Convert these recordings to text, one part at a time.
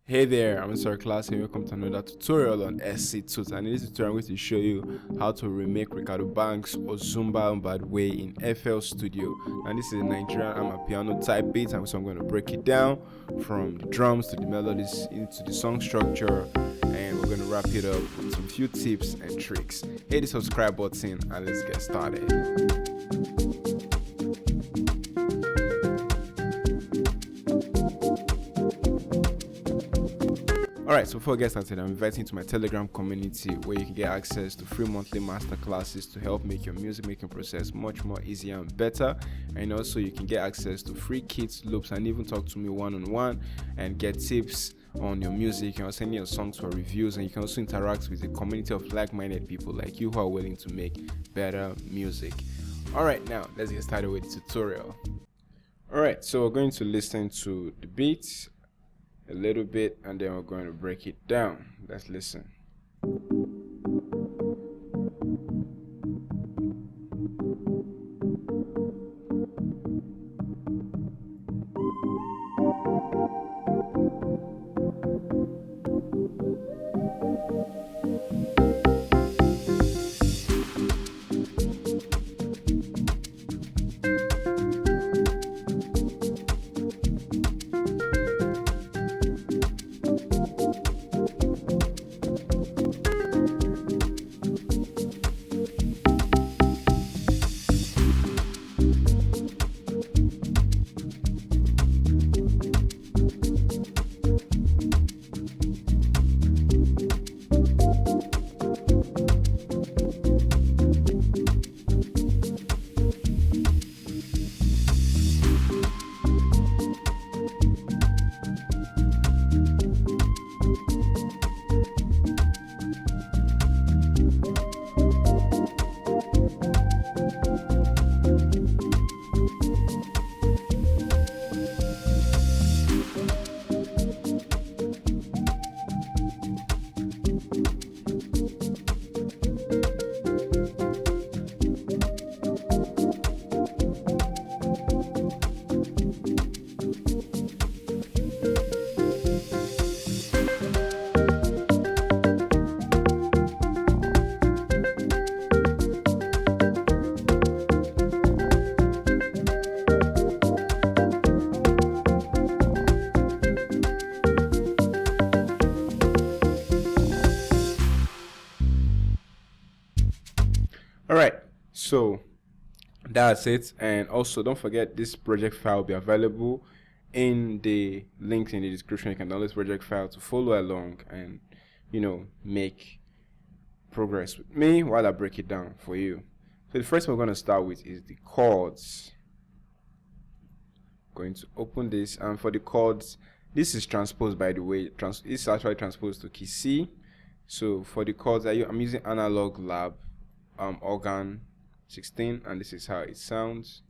Hey there, I'm Mr. Class and welcome to another tutorial on SC2. And in this tutorial I'm going to show you how to remake Ricardo Banks or Zumba Bad Way in FL Studio. And this is a Nigerian Amapiano type beat, and so I'm going to break it down from the drums to the melodies into the song structure, and we're going to wrap it up with some few tips and tricks. Hit the subscribe button and let's get started. Alright, so before I get started, I'm inviting you to my Telegram community where you can get access to free monthly masterclasses to help make your music making process much more easier and better. And also you can get access to free kits, loops, and even talk to me one-on-one and get tips on your music. You can also send your songs for reviews, and you can also interact with a community of like-minded people like you who are willing to make better music. Alright, now let's get started with the tutorial. Alright, so we're going to listen to the beats a little bit and then we're going to break it down. Let's listen. Alright, so that's it. And also don't forget, this project file will be available in the links in the description. You can download this project file to follow along and make progress with me while I break it down for you. So the first one we're going to start with is the chords. Going to open this, and for the chords, this is transposed, by the way. It's actually transposed to key C. So for the chords, I'm using Analog Lab organ 16, and this is how it sounds.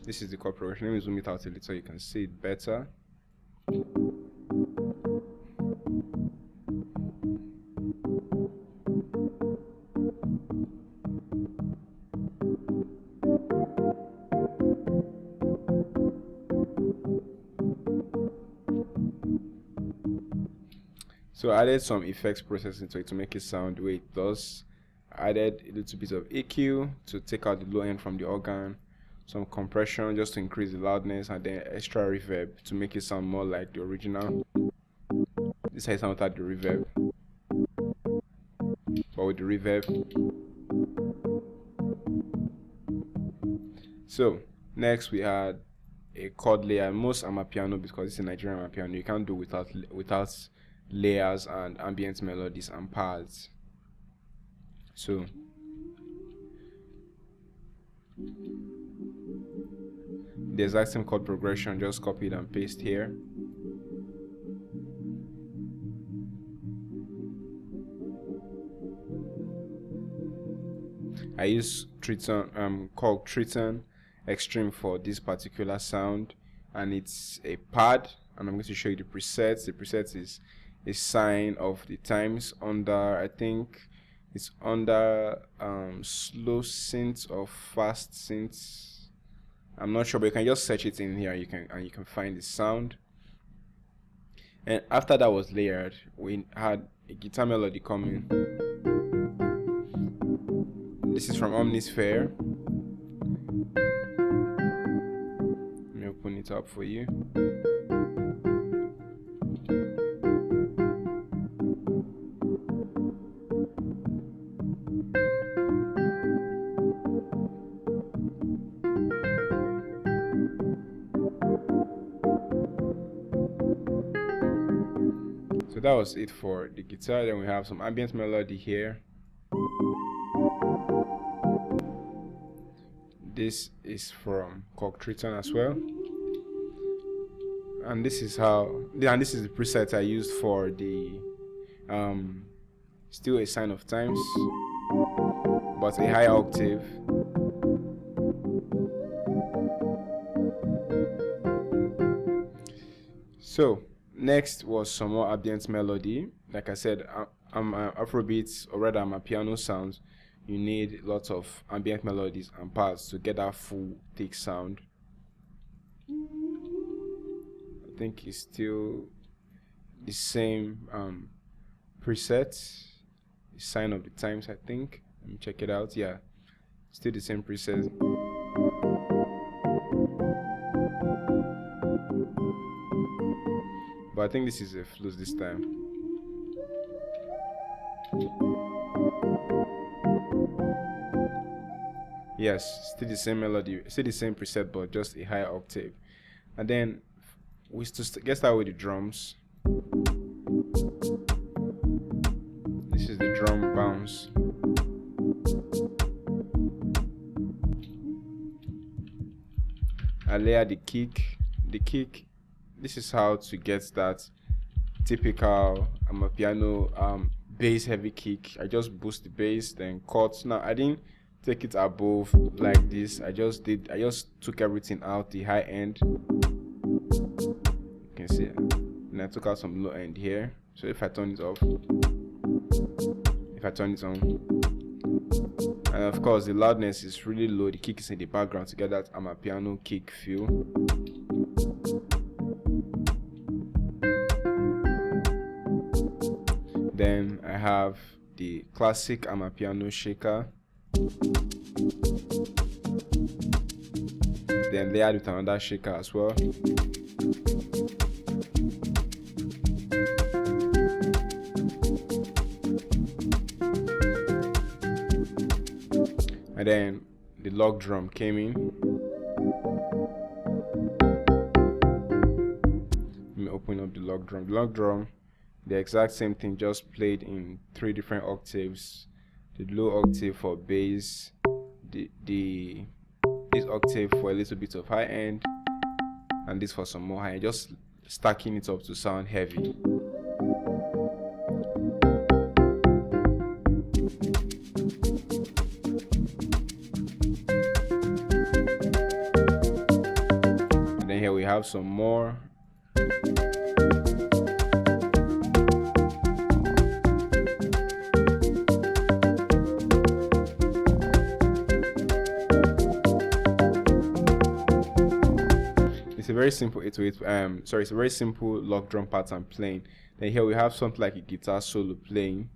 This is the chord progression. Let me zoom it out a little so you can see it better. So I added some effects processing to it to make it sound the way it does. I added a little bit of EQ to take out the low end from the organ, some compression just to increase the loudness, and then extra reverb to make it sound more like the original. This is how it sounds without the reverb, but with the reverb. So next we had a chord layer. Most Amapiano, because it's a Nigerian Amapiano, you can't do without layers and ambience melodies and pads. So the exact same chord progression, just copy it and paste here. I use Triton called Triton Extreme for this particular sound, and it's a pad, and I'm going to show you the presets. The presets is a sign of the times under, I think it's under slow synths or fast synths. I'm not sure, but you can just search it in here. You can find the sound. And after that was layered, we had a guitar melody coming. This is from Omnisphere. Let me open it up for you. So that was it for the guitar. Then we have some Ambience Melody here. This is from Triton as well. And this is this is the preset I used for the Still a Sign of Times, but a higher octave. So next was some more Ambience Melody. Like I said, Afrobeats, or rather Amapiano sounds, you need lots of ambient melodies and parts to get that full thick sound. I think it's still the same preset, Sign of the Times, I think. Let me check it out. Yeah, still the same preset. But I think this is a flute this time. Yes, still the same melody, still the same preset, but just a higher octave. And then we get started with the drums. This is the drum bounce. I layer the kick. The kick, this is how to get that typical Amapiano bass heavy kick. I just boost the bass, then cut. Now I didn't take it above like this. I just took everything out, the high end. You can see it. And I took out some low end here. So if I turn it off, if I turn it on, and of course the loudness is really low, the kick is in the background to get that Amapiano kick feel. Then I have the classic Amapiano shaker. Then layered with another shaker as well. And then the log drum came in. Let me open up the log drum. The log drum, the exact same thing, just played in 3 different octaves. The low octave for bass, this octave for a little bit of high end, and this for some more high end, just stacking it up to sound heavy. And then here we have some more. It's a very simple 808. It's a very simple log drum pattern playing. Then here we have something like a guitar solo playing.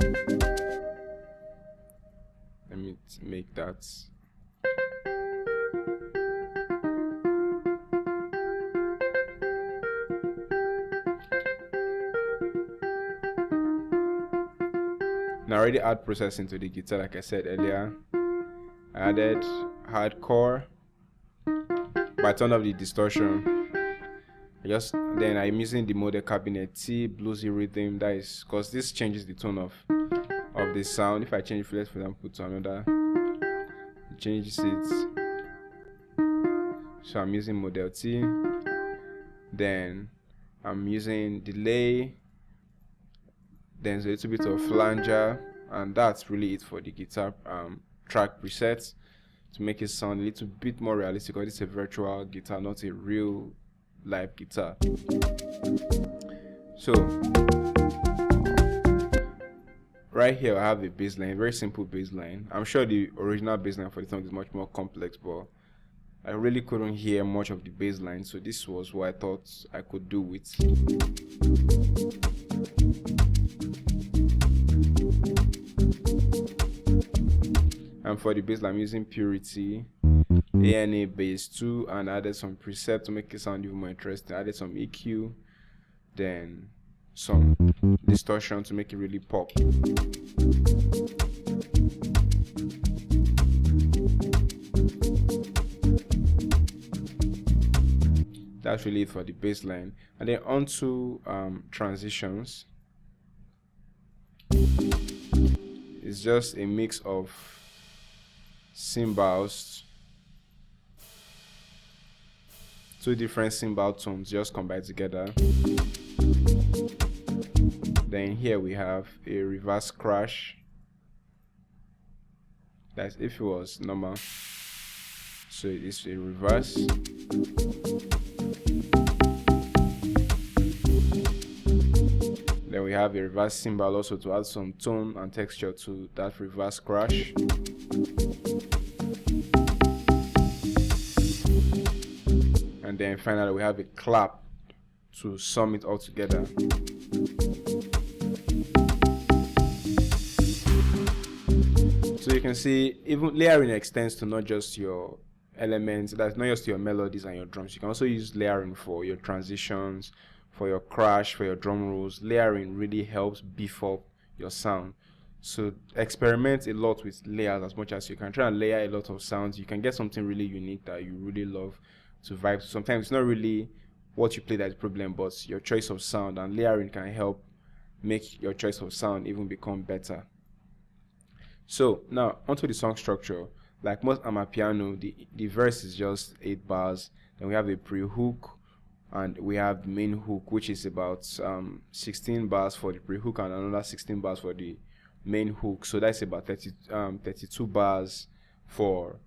Let me make that. Now I already add processing to the guitar, like I said earlier. I added hardcore. But I turned off the distortion. Then I'm using the model cabinet T bluesy rhythm. That is because this changes the tone of the sound. If I change it, let's for example to another, it changes it. So I'm using model T. Then I'm using delay. Then there's a little bit of flanger, and that's really it for the guitar track presets, to make it sound a little bit more realistic, because it's a virtual guitar, not a real live guitar. So right here I have a bass line, very simple bass line. I'm sure the original bass line for the song is much more complex, but I really couldn't hear much of the bass line, so this was what I thought I could do with. And for the bass line, I'm using Purity, ANA Bass 2, and added some preset to make it sound even more interesting. I added some EQ, then some distortion to make it really pop. That's really it for the bass line. And then onto transitions. It's just a mix of cymbals, two different cymbal tones just combined together. Then here we have a reverse crash. That's if it was normal, so it's a reverse. Then we have a reverse cymbal also to add some tone and texture to that reverse crash. And then finally we have a clap to sum it all together. So you can see even layering extends to not just your elements, that's not just your melodies and your drums. You can also use layering for your transitions, for your crash, for your drum rolls. Layering really helps beef up your sound. So experiment a lot with layers as much as you can. Try and layer a lot of sounds. You can get something really unique that you really love to vibe. Sometimes it's not really what you play that's the problem, but your choice of sound, and layering can help make your choice of sound even become better. So now onto the song structure. Like most Amapiano, the verse is just 8 bars. Then we have a pre-hook, and we have the main hook, which is about 16 bars for the pre-hook and another 16 bars for the main hook. So that's about 32 bars for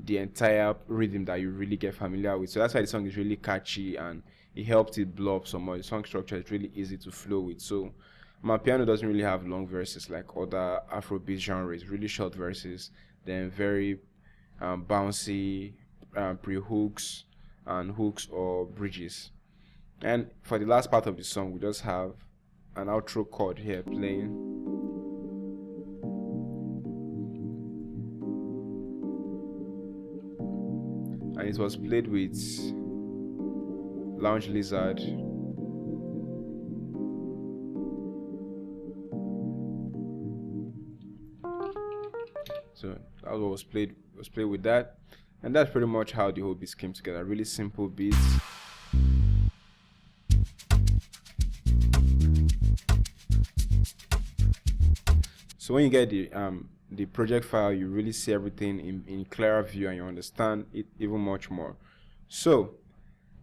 the entire rhythm that you really get familiar with. So that's why the song is really catchy, and it helped it blow up some more. The song structure is really easy to flow with. So Amapiano doesn't really have long verses like other Afrobeat genres, really short verses, then very bouncy pre-hooks and hooks or bridges. And for the last part of the song, we just have an outro chord here playing. And it was played with Lounge Lizard. So that was played with that, and that's pretty much how the whole beat came together. Really simple beats. So when you get the project file, you really see everything in clearer view, and you understand it even much more. So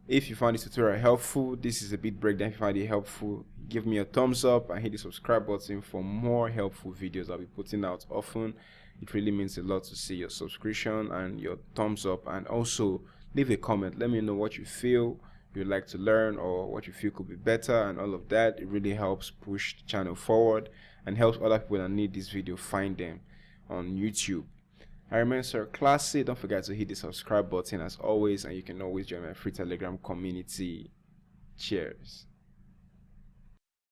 if you found this tutorial helpful, this is a beat breakdown. If you find it helpful, give me a thumbs up and hit the subscribe button for more helpful videos I'll be putting out often. It really means a lot to see your subscription and your thumbs up, and also leave a comment. Let me know what you feel you'd like to learn or what you feel could be better, and all of that. It really helps push the channel forward and helps other people that need this video find them on YouTube. I remain Sir Classy. Don't forget to hit the subscribe button as always, and you can always join my free Telegram community. Cheers.